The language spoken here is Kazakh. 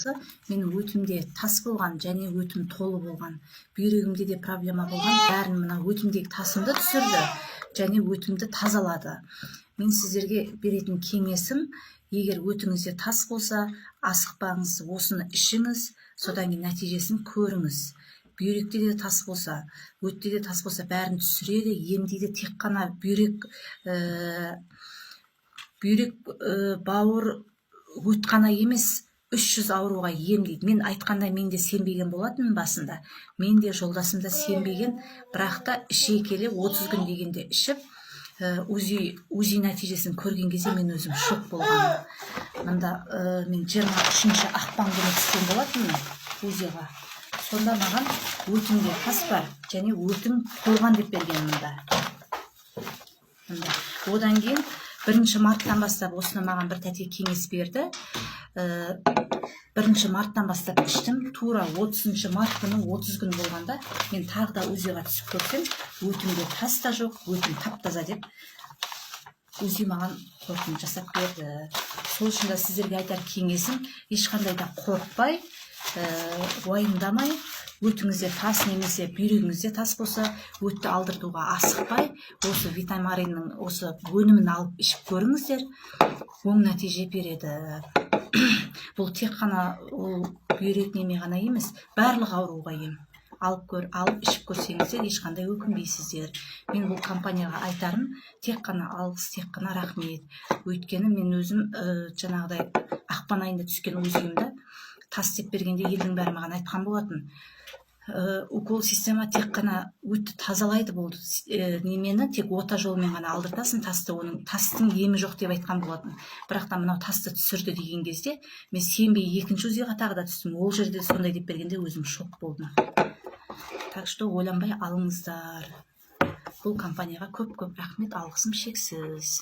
болса, менің өтімде тас болған, және өтім толы болған. Бүйрегімде де проблема болған, бәрін мына өтімдегі тасымды түсірді, және өтімді тазалады. Мен сіздерге беретін кеңесім, егер өтіңізде тас болса, асықпаңыз, осыны ішіңіз, содан кейін нәтижесін көріңіз. Бүйректе де тас болса, өтте де тас болса, бәрін түсіреді, емдейді. Тек қана бүйрек, бауыр, өт қана емес, 300 ауруға емдейді. Мен айтқанда мен де сенбеген болатын басында. Мен де жолдасым да сенбеген, бірақ та іше келе 30 күн дегенде ішіп, УЗИ нәтижесін көрген кезде мен өзім шок болғанмын. Мында мен 23 ақпан күні түскен болатынмын УЗИға. Сонда маған өтімде тас бар, және өтім толған деп берген мұнда. Одан кейін 1 марттан бастап осыны маған бір тәте кеңес берді. 1 марттан бастап іштім. Тура 30 март күні 30 күн болғанда мен тағы да УЗИға түсіп көрсем, өтімде тас та жоқ, өтім тап-таза деп УЗИ маған қорытынды жасап берді. Сол үшін де сіздерге айтар кеңесім, ешқандай да қорықпай, уайымдамай, өтіңізде тас немесе бүйрегіңізде тас болса, өтті алдыртуға асықпай, осы витамариннің осы өнімін алып ішіп көріңіздер, оң нәтиже береді. Бұл тек қана бүйрек неме ғана емес, барлық ауруға ем. Алып ішіп көрсеңіздер, ешқандай өкінбейсіздер. Мен бұл компанияға айтарым, тек қана алғыс, тек қана рахмет. Өйткені мен өзім жаңағыдай ақпан айында түскен УЗИімді тас деп бергенде елдің бәрі маған айтқан болатын. Укол система тек қана өтті тазалайды болды. Немені тек ота жолымен ғана алдыртасың тасты, оның тастың емі жоқ деп айтқан болатын. Бірақ та мынау тасты түсірді деген кезде, мен сенбей екінші УЗИға тағы да түстім. Ол жерде сондай деп бергенде өзім шок болдым. Так что ойланбай алыңыздар. Бұл компанияға көп-көп рахмет, алғысым шексіз.